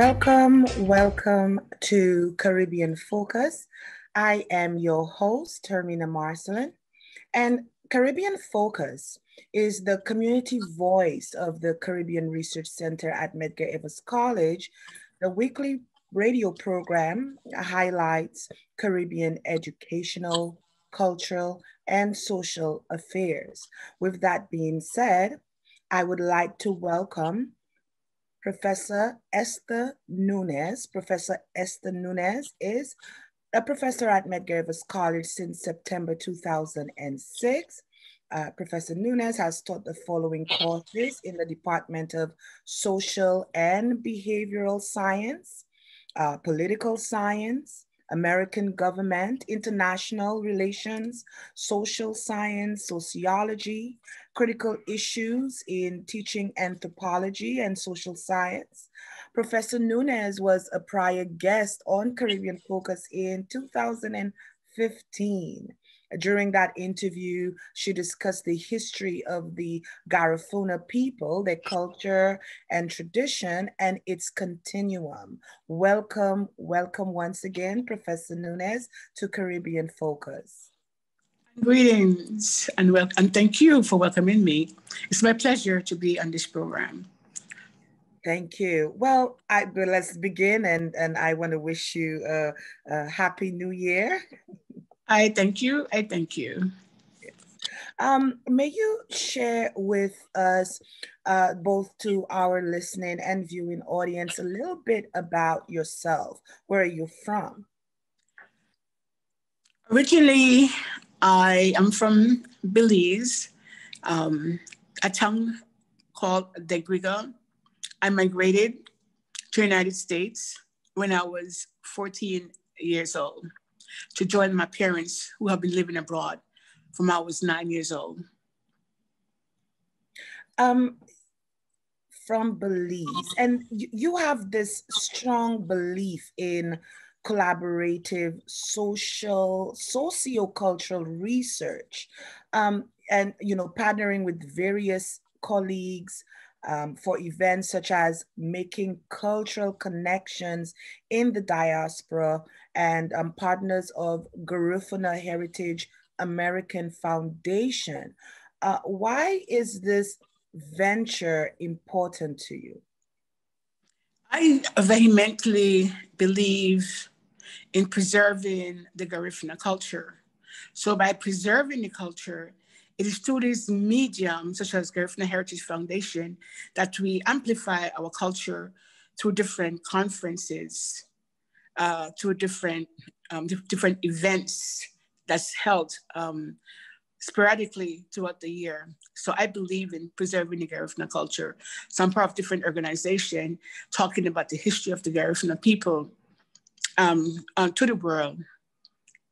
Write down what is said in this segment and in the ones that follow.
Welcome to Caribbean Focus. I am your host, Hermina Marcellin, and Caribbean Focus is the community voice of the Caribbean Research Center at Medgar Evers College. The weekly radio program highlights Caribbean educational, cultural, and social affairs. With that being said, I would like to welcome Professor Esther Nunez. Professor Esther Nunez is a professor at Medgar Evers College since September 2006. Professor Nunez has taught the following courses in the Department of Social and Behavioral Science, Political Science, American Government, International Relations, Social Science, Sociology, Critical Issues in Teaching Anthropology and Social Science. Professor Nunez was a prior guest on Caribbean Focus in 2015. During that interview, she discussed the history of the Garifuna people, their culture and tradition, and its continuum. Welcome once again, Professor Nunez, to Caribbean Focus. Greetings and welcome, and thank you for welcoming me. It's my pleasure to be on this program. Thank you. Well, let's begin, and I want to wish you a happy New Year. I thank you. I thank you. Yes. May you share with us, both to our listening and viewing audience, a little bit about yourself. Where are you from? Originally, I am from Belize, a town called Degriga. I migrated to the United States when I was 14 years old to join my parents who have been living abroad from I was 9 years old. From Belize, and you have this strong belief in collaborative socio-cultural research, and partnering with various colleagues for events such as making cultural connections in the diaspora, and partners of Garifuna Heritage American Foundation. Why is this venture important to you? I vehemently believe in preserving the Garifuna culture. So by preserving the culture, it is through this medium, such as Garifuna Heritage Foundation, that we amplify our culture through different conferences, through different events that's held sporadically throughout the year. So I believe in preserving the Garifuna culture. So I'm part of different organizations talking about the history of the Garifuna people to the world.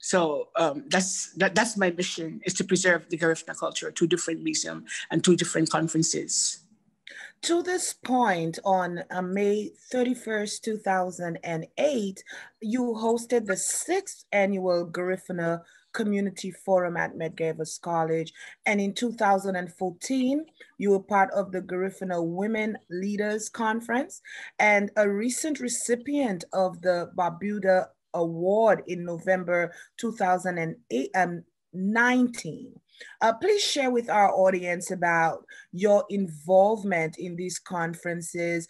So that's my mission, is to preserve the Garifuna culture through different museums and through different conferences. To this point, on May 31st, 2008, you hosted the 6th annual Garifuna Community Forum at Medgar Evers College. And in 2014, you were part of the Garifuna Women Leaders Conference and a recent recipient of the Barbuda Award in November 2019. Please share with our audience about your involvement in these conferences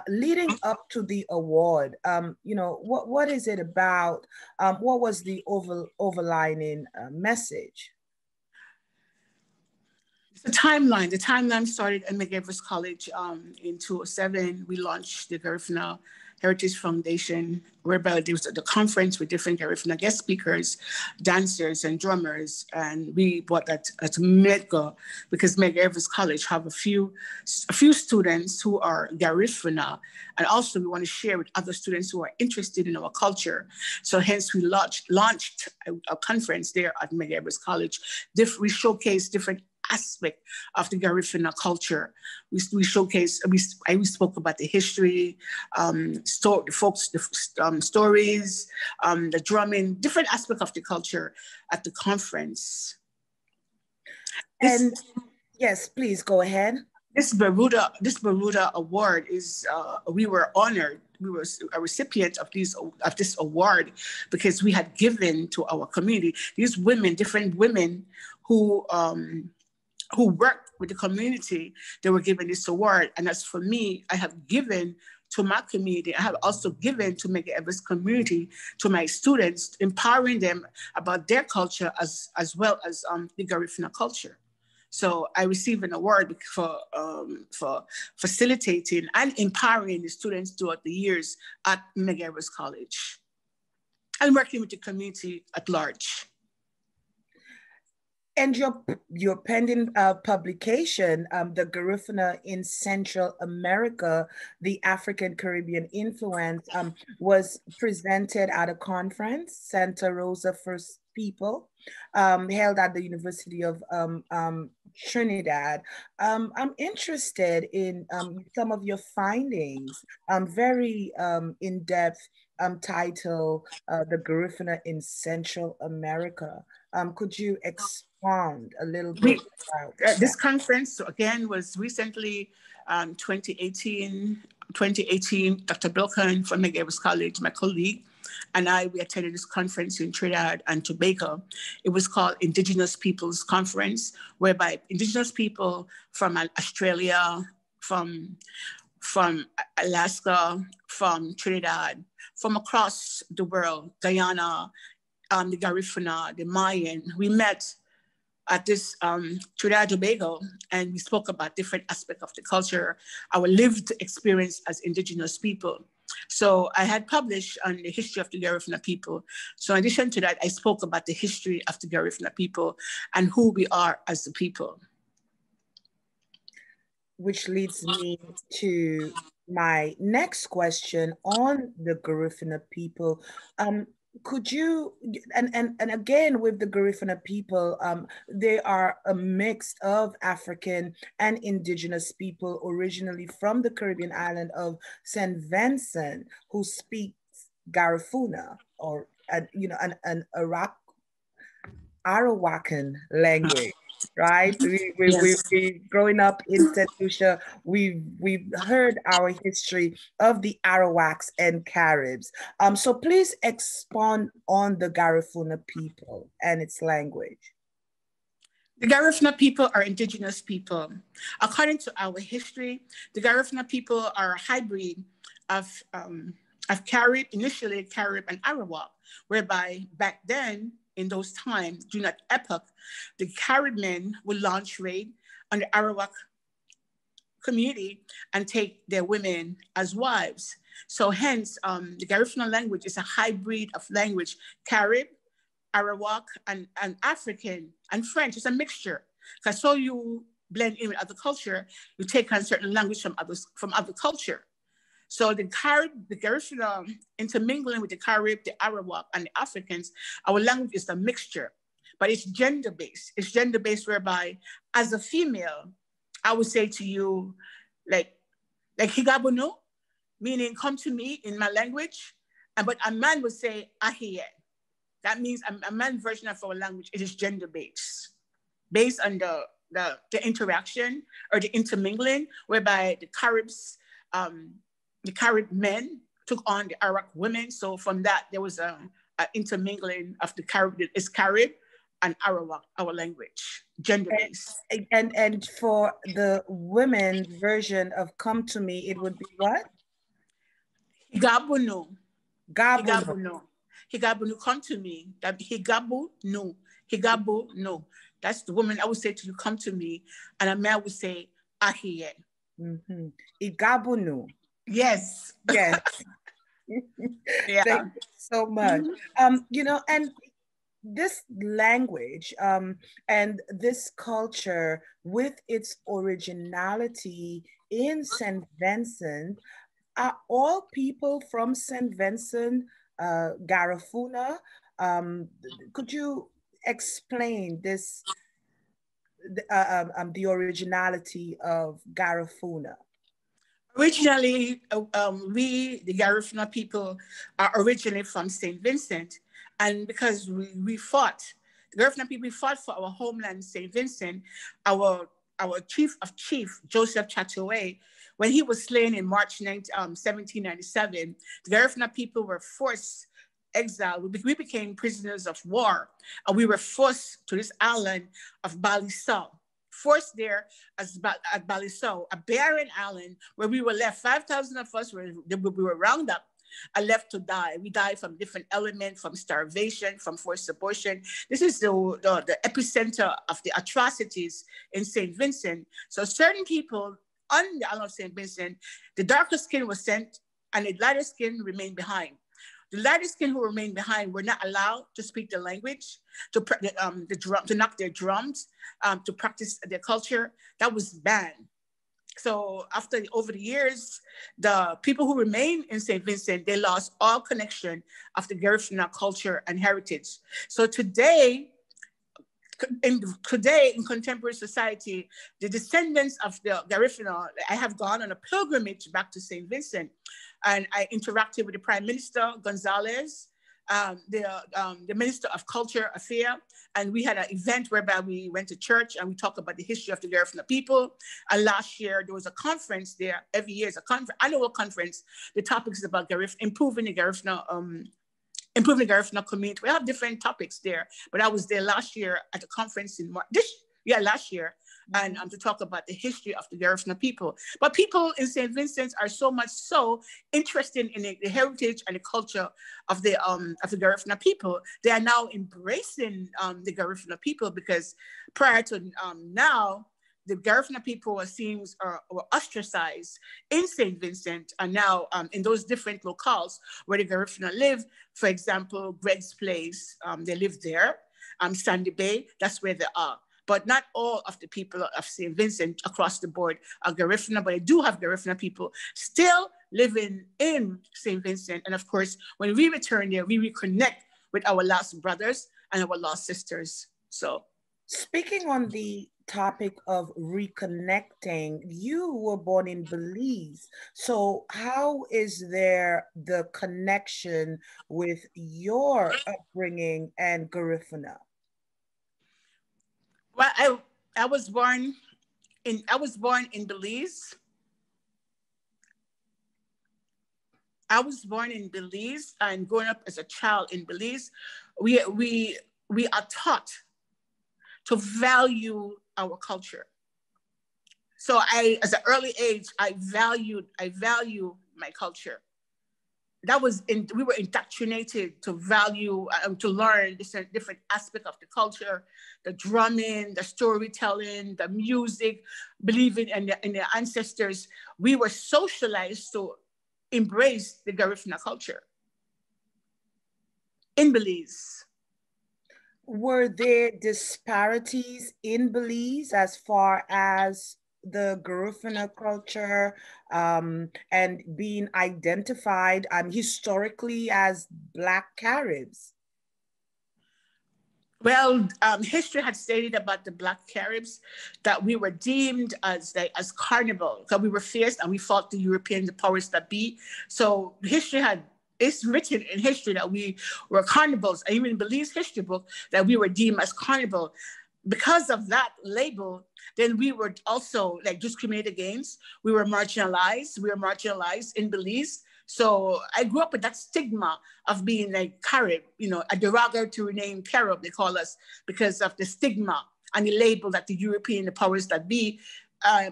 leading up to the award. What is it about? What was the overlining message? The timeline. The timeline started at Medgar Evers College in 2007. We launched the Garifuna Heritage Foundation, whereby there was the conference with different Garifuna guest speakers, dancers, and drummers. And we brought that at Medgar because Medgar Evers College have a few students who are Garifuna, and also we want to share with other students who are interested in our culture. So hence we launched a conference there at Medgar Evers College. We showcase different aspect of the Garifuna culture. We spoke about the history, the stories, the drumming, different aspects of the culture at the conference. And yes, please go ahead. This Barbuda Award is, we were honored we were a recipient of this award because we had given to our community. These women, different women who worked with the community, they were given this award. And as for me, I have given to my community. I have also given to Medgar Evers community, to my students, empowering them about their culture as well as the Garifuna culture. So I received an award for facilitating and empowering the students throughout the years at Medgar Evers College and working with the community at large. And your pending publication, The Garifuna in Central America, the African Caribbean Influence, was presented at a conference, Santa Rosa First People, held at the University of Trinidad. I'm interested in some of your findings, very in-depth title, The Garifuna in Central America. Could you expand a little bit about this conference, again, was recently 2018, Dr. Bilken from Medgar Evers College, my colleague, and we attended this conference in Trinidad and Tobago. It was called Indigenous Peoples Conference, whereby Indigenous people from Australia, from Alaska, from Trinidad, from across the world, Guyana, the Garifuna, the Mayan, we met at this Trinidad and Tobago, and we spoke about different aspects of the culture, our lived experience as Indigenous people. So I had published on the history of the Garifuna people. So in addition to that, I spoke about the history of the Garifuna people and who we are as the people. Which leads me to my next question on the Garifuna people. Could you, and again with the Garifuna people, they are a mix of African and indigenous people originally from the Caribbean island of St. Vincent, who speaks Garifuna, or an Arawakan language. Right, we growing up in St. Lucia, we've heard our history of the Arawaks and Caribs. So please expand on the Garifuna people and its language. The Garifuna people are indigenous people. According to our history, the Garifuna people are a hybrid of Carib, initially Carib and Arawak, whereby back then, in those times, during that epoch, the Carib men would launch raid on the Arawak community and take their women as wives. So hence, the Garifuna language is a hybrid of language, Carib, Arawak, and African, and French. It's a mixture. Because so you blend in with other culture, you take on certain language from other culture. So the Garifuna intermingling with the Carib, the Arawak, and the Africans, our language is a mixture, but it's gender-based. It's gender-based whereby, as a female, I would say to you, like higabunu, meaning come to me in my language, but a man would say ahiye. That means a man version of our language. It is gender-based, based on the interaction or the intermingling, whereby the Caribs, the Carib men took on the Arawak women. So from that, there was a intermingling of the Carib, it's Carib and Arawak, our language, gender-based. And for the women version of come to me, it would be what? Higabunu. Gabunu. Higabunu, come to me. That Higabunu. Higabunu. That's the woman I would say to you, come to me. And a man would say, ahiye. Higabunu. Yes. Yes. Yeah. Thank you so much. And this language and this culture with its originality in St. Vincent, are all people from St. Vincent, Garifuna? Could you explain this, the originality of Garifuna? Originally, we, the Garifuna people, are originally from St. Vincent. And because we fought, the Garifuna people fought for our homeland, St. Vincent, our chief of chief, Joseph Chatoué, when he was slain in March 1797, the Garifuna people were forced exile. We became prisoners of war, and we were forced to this island of Balisau. Forced there at Balisau, a barren island where we were left. 5,000 of us we were rounded up and left to die. We died from different elements, from starvation, from forced abortion. This is the epicenter of the atrocities in St. Vincent. So certain people on the island of St. Vincent, the darker skin was sent and the lighter skin remained behind. The lighter skin who remained behind were not allowed to speak the language, to knock their drums, to practice their culture. That was banned. So over the years, the people who remained in St. Vincent, they lost all connection of the Garifuna culture and heritage. So today, in contemporary society, the descendants of the Garifuna, I have gone on a pilgrimage back to St. Vincent, and I interacted with the Prime Minister, Gonzalez, the Minister of Culture Affairs, and we had an event whereby we went to church and we talked about the history of the Garifuna people. And last year, there was a conference there. Every year is a annual conference. The topic is about improving the Garifuna community. We have different topics there, but I was there last year at a conference in March, last year, and to talk about the history of the Garifuna people. But people in St. Vincent are so much so interested in the heritage and the culture of the Garifuna people. They are now embracing the Garifuna people, because prior to now, the Garifuna people were ostracized in St. Vincent, and now in those different locales where the Garifuna live. For example, Greg's Place, they live there. Sandy Bay, that's where they are. But not all of the people of St. Vincent across the board are Garifuna, but I do have Garifuna people still living in St. Vincent. And of course, when we return there, we reconnect with our lost brothers and our lost sisters. So, speaking on the topic of reconnecting, you were born in Belize. So how is there the connection with your upbringing and Garifuna? Well, I was born in Belize. I was born in Belize, and growing up as a child in Belize, we are taught to value our culture. So as an early age, I value my culture. We were indoctrinated to value, to learn different aspects of the culture, the drumming, the storytelling, the music, believing in their ancestors. We were socialized to embrace the Garifuna culture in Belize. Were there disparities in Belize as far as the Garifuna culture and being identified historically as Black Caribs? Well, history had stated about the Black Caribs that we were deemed as carnival, because we were fierce and we fought the European, the powers that be. So it's written in history that we were cannibals, and even in Belize history book that we were deemed as cannibal. Because of that label, then we were also discriminated against. We were marginalized. We were marginalized in Belize. So I grew up with that stigma of being Carib, a derogatory name, Carib, they call us, because of the stigma and the label that the European, the powers that be,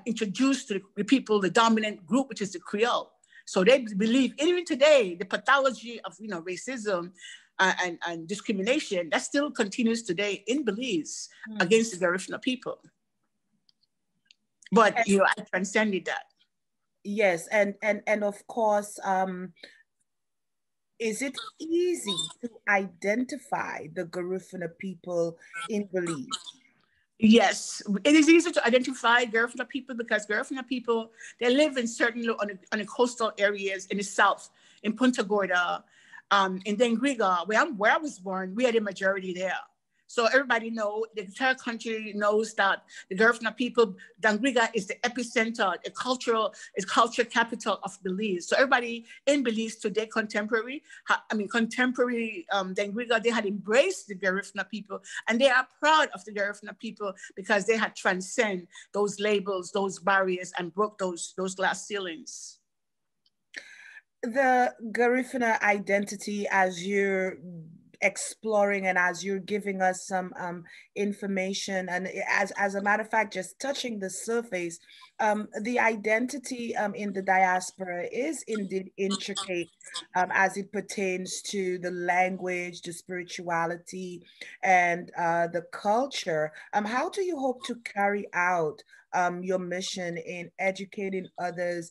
introduced to the people, the dominant group, which is the Creole. So they believe, even today, the pathology of racism and discrimination, that still continues today in Belize against the Garifuna people. But I transcended that. Yes, and of course, is it easy to identify the Garifuna people in Belize? Yes, it is easy to identify Garifuna people because Garifuna people, they live in certain on the coastal areas in the south, in Punta Gorda, in Dengriga, where I was born. We had a majority there. So everybody know, the entire country knows that the Garifuna people, Dangriga is the epicenter, the culture capital of Belize. So everybody in Belize today, contemporary Dangriga, they had embraced the Garifuna people, and they are proud of the Garifuna people because they had transcended those labels, those barriers, and broke those glass ceilings. The Garifuna identity, as you're exploring and as you're giving us some information, and as a matter of fact, just touching the surface, the identity in the diaspora is indeed intricate as it pertains to the language, the spirituality, and the culture. How do you hope to carry out your mission in educating others,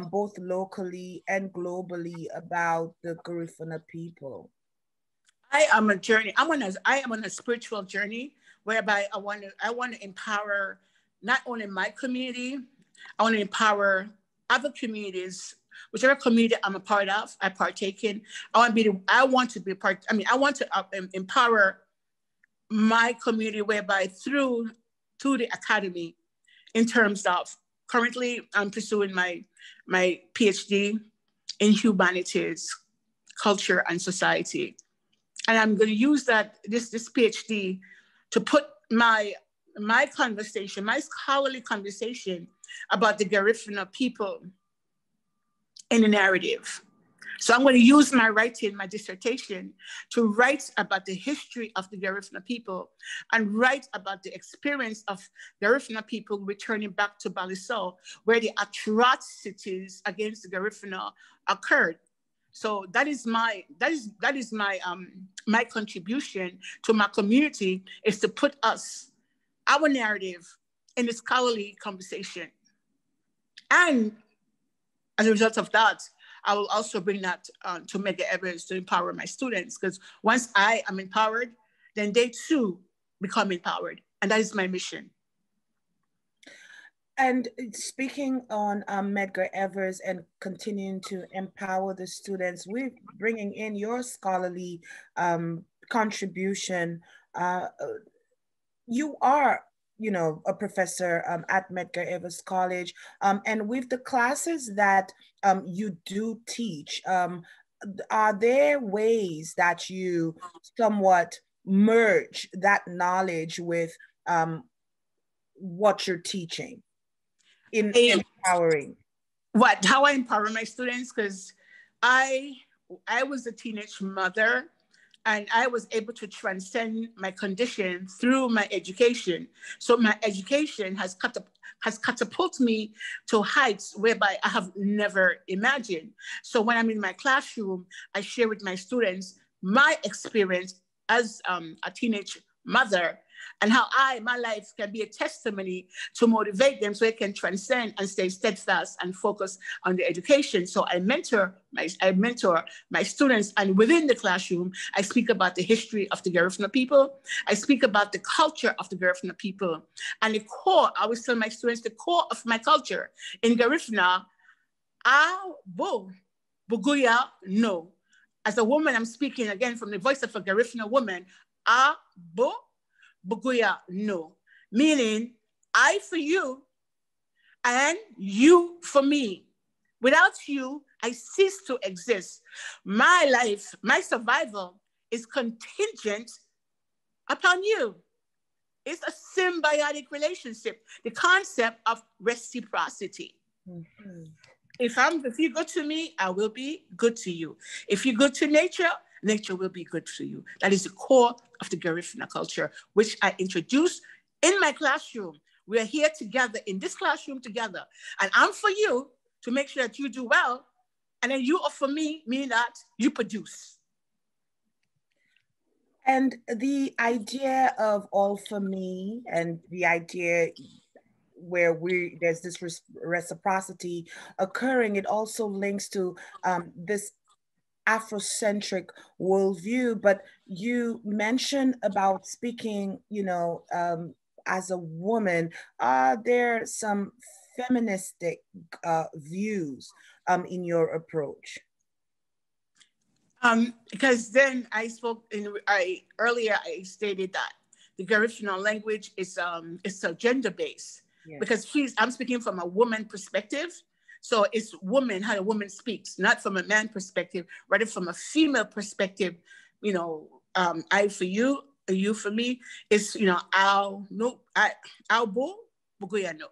both locally and globally, about the Garifuna people? I am on a spiritual journey whereby I want to empower not only my community, I want to empower other communities, whichever community I'm a part of, I partake in. I want to empower my community whereby through the academy, in terms of currently I'm pursuing my PhD in humanities, culture, and society. And I'm going to use this PhD to put my conversation, my scholarly conversation about the Garifuna people in a narrative. So I'm going to use my writing, my dissertation, to write about the history of the Garifuna people and write about the experience of Garifuna people returning back to Balisau, where the atrocities against the Garifuna occurred. So that is my contribution to my community, is to put our narrative in a scholarly conversation. And as a result of that, I will also bring that to Medgar Evers to empower my students, because once I am empowered, then they too become empowered. And that is my mission. And speaking on Medgar Evers and continuing to empower the students, we're bringing in your scholarly contribution. You are, a professor at Medgar Evers College, and with the classes that you do teach, are there ways that you somewhat merge that knowledge with what you're teaching in empowering? How I empower my students? Because I was a teenage mother, and I was able to transcend my condition through my education. So my education has catapulted me to heights whereby I have never imagined. So when I'm in my classroom, I share with my students my experience as a teenage mother, and how my life can be a testimony to motivate them so they can transcend and stay steadfast and focus on their education. So I mentor my students, and within the classroom, I speak about the history of the Garifuna people. I speak about the culture of the Garifuna people. And the core, I always tell my students, the core of my culture in Garifuna, Buguya, no. As a woman, I'm speaking again from the voice of a Garifuna woman, Buguya, no. Meaning, I for you and you for me. Without you, I cease to exist. My life, my survival is contingent upon you. It's a symbiotic relationship, the concept of reciprocity. Mm-hmm. If you're good to me, I will be good to you. If you're good to nature, nature will be good for you. That is the core of the Garifuna culture, which I introduce in my classroom. We are here together in this classroom together. And I'm for you to make sure that you do well. And then you are for me, meaning that you produce. And the idea of all for me, and the idea where there's this reciprocity occurring, it also links to this Afrocentric worldview. But you mentioned about speaking, as a woman. Are there some feministic views in your approach? Because then earlier I stated that the Garifuna language is a gender based, because I'm speaking from a woman perspective. So it's woman, how a woman speaks, not from a man perspective, rather from a female perspective. You know, I for you for me. It's, you know, I'll bo, buguyano.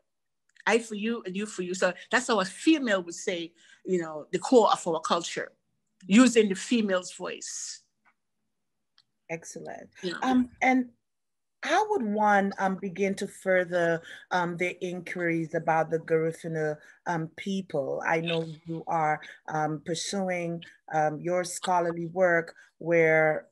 I for you and you for you. So that's how a female would say, you know, the core of our culture, using the female's voice. Excellent. Yeah. And how would one begin to further their inquiries about the Garifuna people? I know you are pursuing your scholarly work where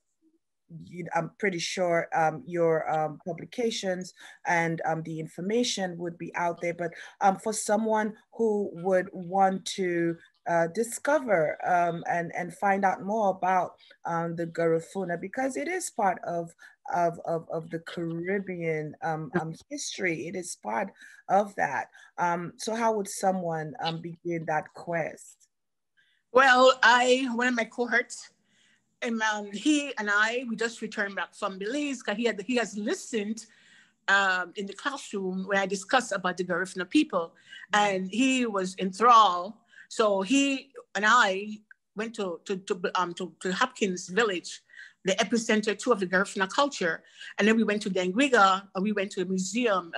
I'm pretty sure your publications and the information would be out there, but for someone who would want to discover and find out more about the Garifuna, because it is part of the Caribbean history. It is part of that. So how would someone begin that quest? Well, one of my cohorts, and he and we just returned back from Belize, because he has listened in the classroom when I discussed about the Garifuna people, and he was enthralled. So he and I went to Hopkins Village, the epicenter too of the Garifuna culture, and then we went to Dangriga, and we went to a museum,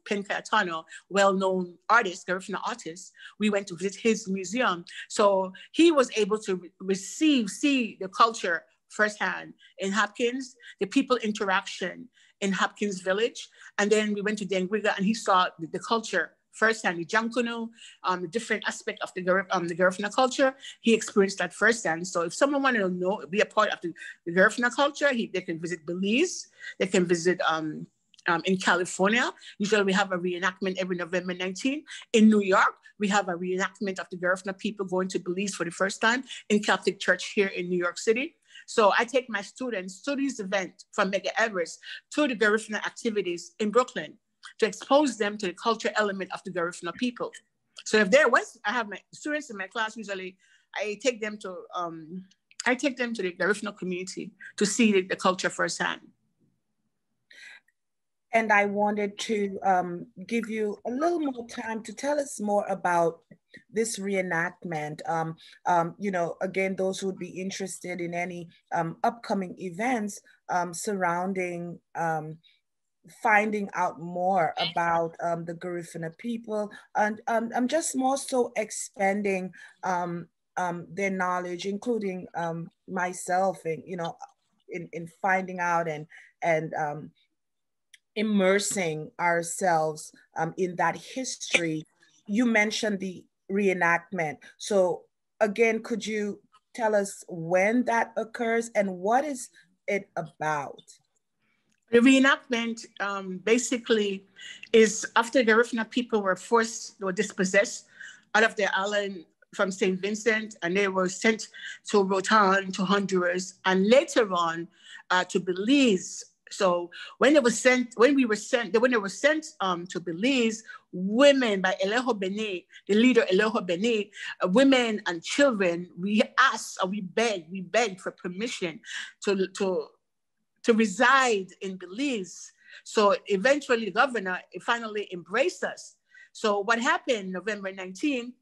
Pen Cayetano, well-known artist, Garifuna artist. We went to visit his museum, so he was able to see the culture firsthand in Hopkins, the people interaction in Hopkins Village, and then we went to Dangriga, and he saw the culture firsthand, the Jankunu, the different aspect of the Garifuna culture. He experienced that firsthand. So if someone wanted to know, be a part of the Garifuna culture, they can visit Belize. They can visit in California. Usually we have a reenactment every November 19th. In New York, we have a reenactment of the Garifuna people going to Belize for the first time in Catholic Church here in New York City. So I take my students to these events from Mega Everest to the Garifuna activities in Brooklyn, to expose them to the culture element of the Garifuna people. So if I have my students in my class, usually I take them to the Garifuna community to see the culture firsthand. And I wanted to give you a little more time to tell us more about this reenactment. You know, again, those who would be interested in any upcoming events surrounding finding out more about the Garifuna people, and I'm just more so expanding their knowledge, including myself, and you know, in finding out and immersing ourselves in that history. You mentioned the reenactment, so again, could you tell us when that occurs and what is it about? The reenactment basically is after the Garifuna people were dispossessed out of their island from St. Vincent, and they were sent to Rotan, to Honduras, and later on to Belize. So when they were sent to Belize, women by Elejo Bene, the leader Elejo Bene, women and children, we begged for permission to reside in Belize. So eventually the governor finally embraced us. So what happened November 19th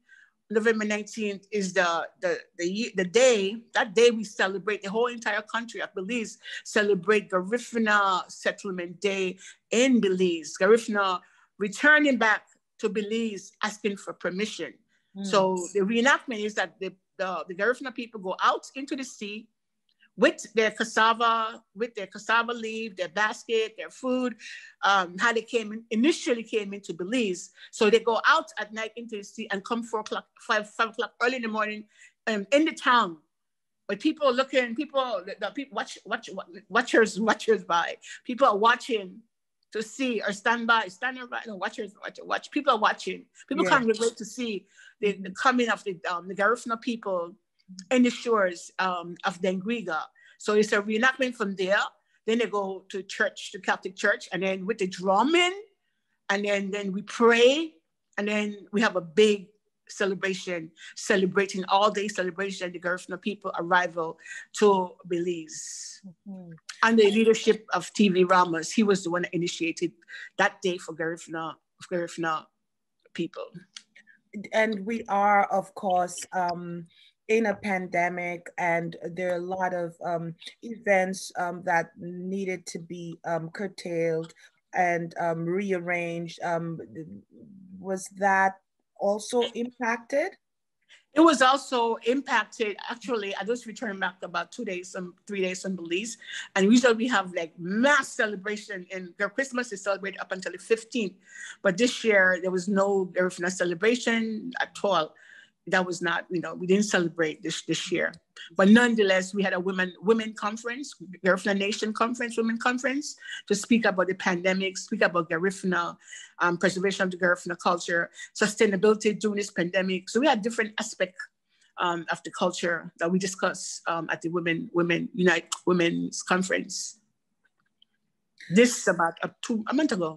is the day, that day we celebrate, the whole entire country of Belize celebrate Garifuna Settlement Day in Belize. Garifuna returning back to Belize asking for permission. So the reenactment is that the Garifuna people go out into the sea with their cassava leaf, their basket, their food, how they initially came into Belize. So they go out at night into the sea and come 5 o'clock early in the morning in the town. But people watchers by. People are watching to see or watch. People are watching. People can't relate to see the coming of the Garifuna people in the shores of Dangriga. So it's a reenactment from there. Then they go to church, to Catholic Church, and then with the drumming, and then we pray, and then we have a big celebration, celebrating all-day celebration, the Garifuna people arrival to Belize. Under the leadership of TV Ramos, he was the one that initiated that day for Garifuna people. And we are, of course, in a pandemic, and there are a lot of events that needed to be curtailed and rearranged. Was that also impacted? It was also impacted. Actually, I just returned back about 3 days from Belize. And usually we have like mass celebration, and their Christmas is celebrated up until the 15th. But this year there was no Garifuna celebration at all. That was not, we didn't celebrate this year. But nonetheless, we had a women conference, Garifuna Nation Conference, women conference, to speak about the pandemic, speak about Garifuna, preservation of the Garifuna culture, sustainability during this pandemic. So we had different aspects of the culture that we discussed at the Women's Conference. This is about a month ago.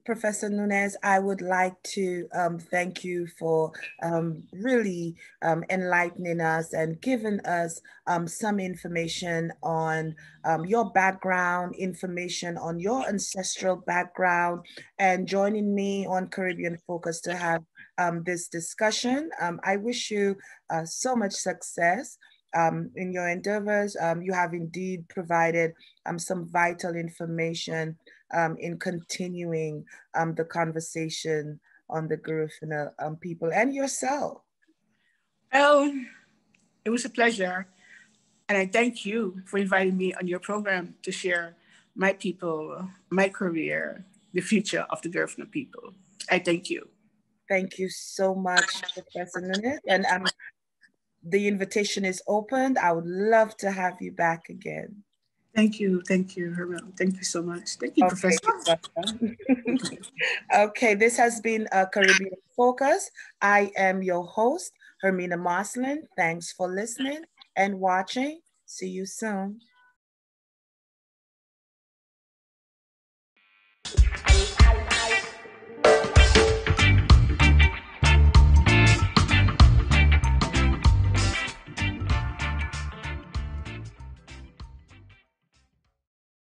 Professor Nunez, I would like to thank you for really enlightening us and giving us some information on your background, information on your ancestral background, and joining me on Caribbean Focus to have this discussion. I wish you so much success in your endeavors. You have indeed provided some vital information in continuing the conversation on the Garifuna people and yourself. Well, it was a pleasure. And I thank you for inviting me on your program to share my people, my career, the future of the Garifuna people. I thank you. Thank you so much, Professor Nunez. And the invitation is opened. I would love to have you back again. Thank you, Hermina. Thank you so much. Thank you, Okay, Professor. Okay, this has been a Caribbean Focus. I am your host, Hermina Marcellin. Thanks for listening and watching. See you soon.